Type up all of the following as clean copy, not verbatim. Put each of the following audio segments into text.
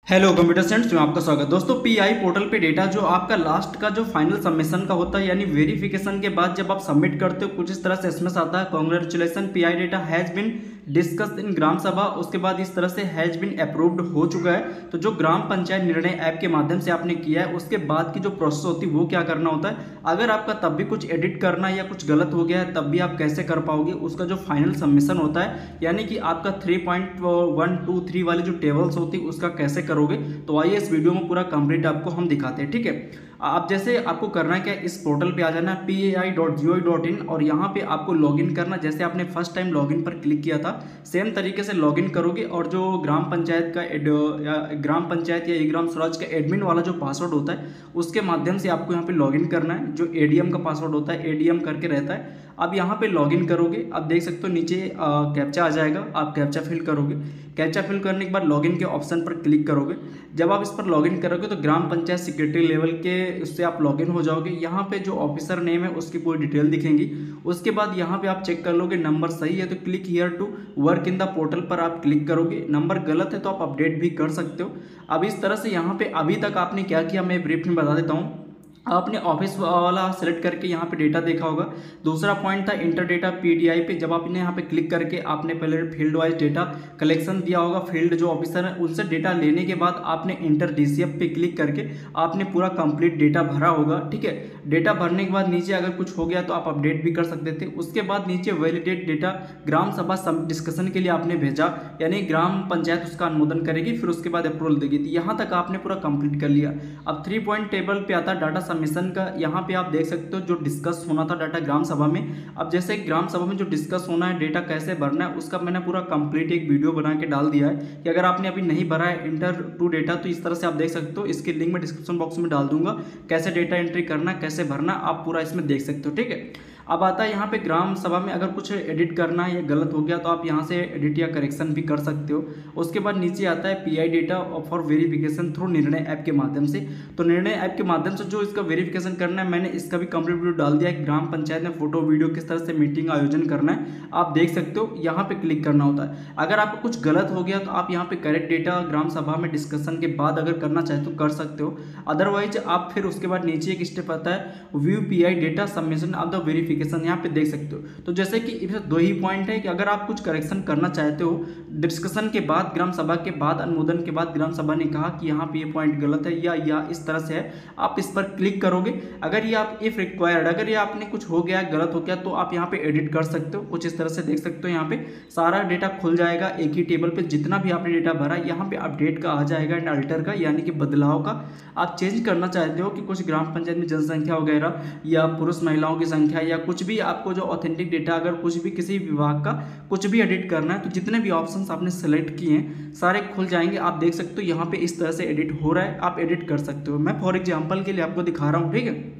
Hello computer students में आपका स्वागत। दोस्तों पीआई पोर्टल पे डेटा जो आपका लास्ट का जो फाइनल सबमिशन का होता है यानी वेरिफिकेशन के बाद जब आप सबमिट करते हो कुछ इस तरह से एसएमएस आता है, congratulation PI data has been discussed in ग्राम सभा। उसके बाद इस तरह से हैज बीन अप्रूव्ड हो चुका है। तो जो ग्राम पंचायत निर्णय ऐप के माध्यम से आपने किया है उसके बाद की जो प्रोसेस होती है वो क्या करना होता है। अगर आपका तब भी कुछ एडिट करना या कुछ गलत हो गया है तब भी आप कैसे कर पाओगे, उसका जो फाइनल सबमिशन होता है यानी कि आपका 3.123 वाली जो टेबल्स होती है उसका कैसे करोगे। तो आइए इस वीडियो में पूरा कंप्लीट आपको हम दिखाते हैं। ठीक है, आप जैसे आपको करना है क्या, इस पोर्टल पे आ जाना pai.gov.in और यहाँ पे आपको लॉगिन करना। जैसे आपने फर्स्ट टाइम लॉगिन पर क्लिक किया था सेम तरीके से लॉगिन करोगे और जो ग्राम पंचायत या ई ग्राम स्वराज का एडमिन वाला जो पासवर्ड होता है उसके माध्यम से आपको यहाँ पे लॉगिन करना है। जो एडीएम का पासवर्ड होता है एडीएम करके रहता है। अब यहाँ पे लॉगिन करोगे, आप देख सकते हो नीचे कैप्चा आ जाएगा, आप कैप्चा फिल करोगे। कैप्चा फिल करने के बाद लॉगिन के ऑप्शन पर क्लिक करोगे। जब आप इस पर लॉगिन करोगे तो ग्राम पंचायत सेक्रेटरी लेवल के उससे आप लॉगिन हो जाओगे। यहाँ पे जो ऑफिसर नेम है उसकी पूरी डिटेल दिखेंगी। उसके बाद यहाँ पे आप चेक कर लोगे नंबर सही है तो click here to work in the portal पर आप क्लिक करोगे। नंबर गलत है तो आप अपडेट भी कर सकते हो। अब इस तरह से यहाँ पे अभी तक आपने क्या किया मैं ब्रीफ में बता देता हूँ। आपने ऑफिस वाला सेलेक्ट करके यहाँ पे डेटा देखा होगा। दूसरा पॉइंट था इंटर डेटा पीडीआई पे, जब आपने यहाँ पे क्लिक करके आपने पहले फील्ड वाइज डेटा कलेक्शन दिया होगा। फील्ड जो ऑफिसर है उनसे डेटा लेने के बाद आपने इंटर डीसीएफ पे क्लिक करके आपने पूरा कंप्लीट डेटा भरा होगा। ठीक है, डेटा भरने के बाद नीचे अगर कुछ हो गया तो आप अपडेट भी कर सकते थे। उसके बाद नीचे वैलिडेट डेटा ग्राम सभा डिस्कशन के लिए आपने भेजा, यानी ग्राम पंचायत उसका अनुमोदन करेगी फिर उसके बाद अप्रूवल देगी। तो यहाँ तक आपने पूरा कंप्लीट कर लिया। अब 3 पॉइंट टेबल पे आता डाटा सबमिशन का। यहाँ पे आप देख सकते हो जो डिस्कस होना था डाटा ग्राम सभा में। अब जैसे ग्राम सभा में जो डिस्कस होना है डेटा कैसे भरना है उसका मैंने पूरा कंप्लीट एक वीडियो बना के डाल दिया है कि अगर आपने अभी नहीं भरा है इंटर टू डेटा तो इस तरह से आप देख सकते हो। इसकी लिंक मैं डिस्क्रिप्शन बॉक्स में डाल दूंगा, कैसे डेटा एंट्री करना कैसे भरना आप पूरा इसमें देख सकते हो। ठीक है, अब आता है यहाँ पे ग्राम सभा में अगर कुछ एडिट करना है या गलत हो गया तो आप यहाँ से एडिट या करेक्शन भी कर सकते हो। उसके बाद नीचे आता है pi data for verification through निर्णय ऐप के माध्यम से। तो निर्णय ऐप के माध्यम से जो इसका वेरिफिकेशन करना है मैंने इसका भी कंप्लीट वीडियो डाल दिया है। ग्राम पंचायत में फोटो वीडियो किस तरह से मीटिंग आयोजन करना है आप देख सकते हो। यहाँ पे क्लिक करना होता है। अगर आपको कुछ गलत हो गया तो आप यहाँ पे करेक्ट डेटा ग्राम सभा में डिस्कशन के बाद अगर करना चाहे तो कर सकते हो। अदरवाइज आप फिर उसके बाद नीचे एक स्टेप आता है view pi data submission of the verification, यहाँ पे देख सकते हो। तो जैसे कि इसमें 2 ही पॉइंट है कि अगर आप कुछ करेक्शन करना चाहते हो डिस्कशन के बाद ग्राम सभा के बाद अनुमोदन के बाद ग्राम सभा ने कहा कि यहाँ पे ये पॉइंट गलत है या इस तरह से है, आप इस पर क्लिक करोगे। अगर ये आप इफ रिक्वायर्ड अगर ये आपने कुछ हो गया गलत हो गया तो आप यहाँ पे एडिट कर सकते हो। कुछ इस तरह से देख सकते हो, यहाँ पे सारा डेटा खुल जाएगा एक ही टेबल पे। जितना भी आपने डेटा भरा यहाँ पे अपडेट का आ जाएगा एंड अल्टर का यानी कि बदलाव का। आप चेंज करना चाहते हो कि कुछ ग्राम पंचायत में जनसंख्या वगैरह या पुरुष महिलाओं की संख्या या कुछ भी आपको जो ऑथेंटिक डेटा अगर कुछ भी किसी विभाग का कुछ भी एडिट करना है तो जितने भी ऑप्शंस आपने सेलेक्ट किए हैं सारे खुल जाएंगे। आप देख सकते हो यहाँ पे इस तरह से एडिट हो रहा है, आप एडिट कर सकते हो। मैं फॉर एग्जांपल के लिए आपको दिखा रहा हूँ। ठीक है,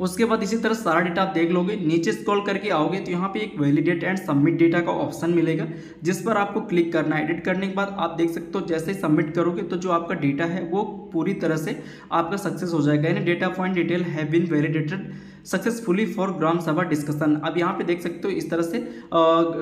उसके बाद इसी तरह सारा डेटा आप देख लोगे। नीचे स्क्रॉल करके आओगे तो यहाँ पे एक वैलिडेट एंड सबमिट डेटा का ऑप्शन मिलेगा जिस पर आपको क्लिक करना है। एडिट करने के बाद आप देख सकते हो जैसे ही सबमिट करोगे तो जो आपका डेटा है वो पूरी तरह से आपका सक्सेस हो जाएगा, यानी data point detail have been validated successfully for Gram Sabha discussion. अब यहाँ पे देख सकते हो इस तरह से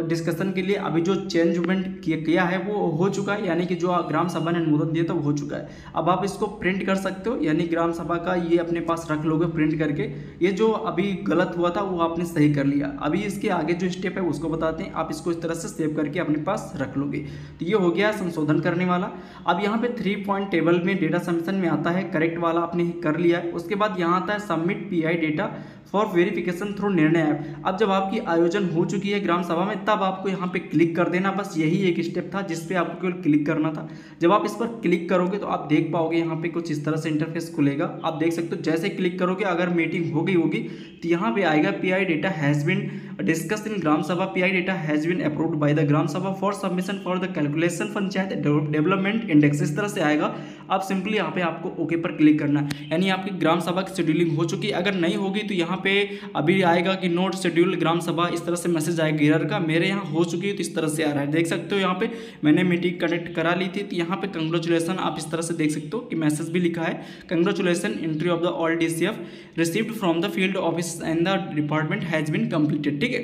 डिस्कशन के लिए अभी जो चेंजमेंट किया है वो हो चुका है, यानी कि जो ग्राम सभा ने अनुमोदन दिया था वो हो चुका है। अब आप इसको प्रिंट कर सकते हो, यानी ग्राम सभा का ये अपने पास रख लोगे प्रिंट करके। ये जो अभी गलत हुआ था वो आपने सही कर लिया। अभी इसके आगे जो स्टेप है उसको बताते हैं। आप इसको इस तरह से सेव करके अपने पास रख लोगे। तो ये हो गया संशोधन करने वाला। अब यहाँ पे 3 पॉइंट टेबल में डेटा सबमिशन में आता है करेक्ट वाला आपने कर लिया है। उसके बाद यहाँ आता है submit pi data for verification through निर्णय ऐप। अब जब आपकी आयोजन हो चुकी है ग्राम सभा में तब आपको यहाँ पे क्लिक कर देना, बस यही एक स्टेप था जिस पे आपको केवल क्लिक करना था। जब आप इस पर क्लिक करोगे तो आप देख पाओगे यहाँ पे कुछ इस तरह से इंटरफेस खुलेगा। आप देख सकते हो जैसे क्लिक करोगे अगर मीटिंग हो गई होगी तो यहाँ पे आएगा PI data has been discussed in gram sabha, PI data has been approved by the gram sabha for submission for the calculation panchayat development index, इस तरह से आएगा। आप सिंपली यहाँ पे आपको ओके पर क्लिक करना है, यानी आपकी ग्राम सभा की शेड्यूलिंग हो चुकी है। अगर नहीं होगी तो यहाँ पे अभी आएगा कि नोट शेड्यूल ग्राम सभा, इस तरह से मैसेज आएगा एरर का। मेरे यहाँ हो चुकी है तो इस तरह से आ रहा है, देख सकते हो। यहाँ पे मैंने मीटिंग कनेक्ट करा ली थी तो यहाँ पे कंग्रेचुलेसन आप इस तरह से देख सकते हो कि मैसेज भी लिखा है congratulation entry of the all DCF received from the field office and the department has been completed. ठीक है,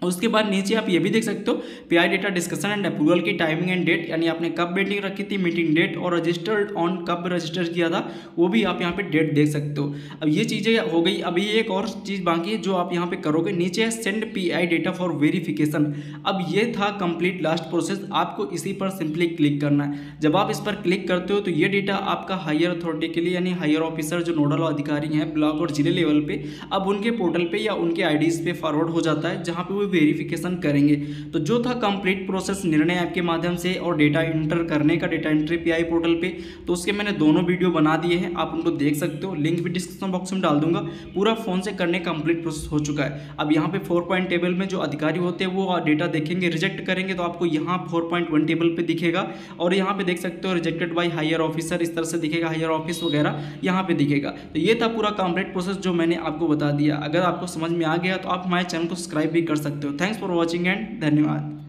उसके बाद नीचे आप ये भी देख सकते हो pi data discussion and approval की टाइमिंग एंड डेट, यानी आपने कब मीटिंग रखी थी, मीटिंग डेट और रजिस्टर्ड ऑन कब रजिस्टर किया था वो भी आप यहाँ पे डेट देख सकते हो। अब ये चीज़ें हो गई। अभी एक और चीज़ बाकी है जो आप यहाँ पे करोगे, नीचे है send pi data for verification. अब ये था कंप्लीट लास्ट प्रोसेस, आपको इसी पर सिंपली क्लिक करना है। जब आप इस पर क्लिक करते हो तो ये डेटा आपका हायर अथॉरिटी के लिए, यानी हायर ऑफिसर जो नोडल अधिकारी हैं ब्लॉक और जिले लेवल पे, अब उनके पोर्टल पे या उनके आईडीज पे फॉरवर्ड हो जाता है, जहाँ पे वो वेरिफिकेशन करेंगे। तो जो था कंप्लीट प्रोसेस निर्णय ऐप के माध्यम से और डेटा इंटर करने का, डेटा एंट्री पीआई पोर्टल पे, तो उसके मैंने दोनों वीडियो बना दिए हैं, आप उनको देख सकते हो, लिंक भी डिस्क्रिप्शन बॉक्स में डाल दूंगा। पूरा फोन से करने कंप्लीट प्रोसेस हो चुका है। अब यहाँ पे 4 पॉइंट टेबल में जो अधिकारी होते हैं वो डेटा देखेंगे, रिजेक्ट करेंगे तो आपको यहाँ 4.1 टेबल पे दिखेगा, और यहाँ पे देख सकते हो रिजेक्टेड बाय हायर ऑफिसर, इस तरह से दिखेगा, हायर ऑफिस वगैरह यहाँ पे दिखेगा। तो ये था पूरा कंप्लीट प्रोसेस जो मैंने आपको बता दिया। अगर आपको समझ में आ गया तो आप हमारे चैनल को सब्सक्राइब भी कर सकते हो। थैंक्स फॉर वॉचिंग एंड धन्यवाद।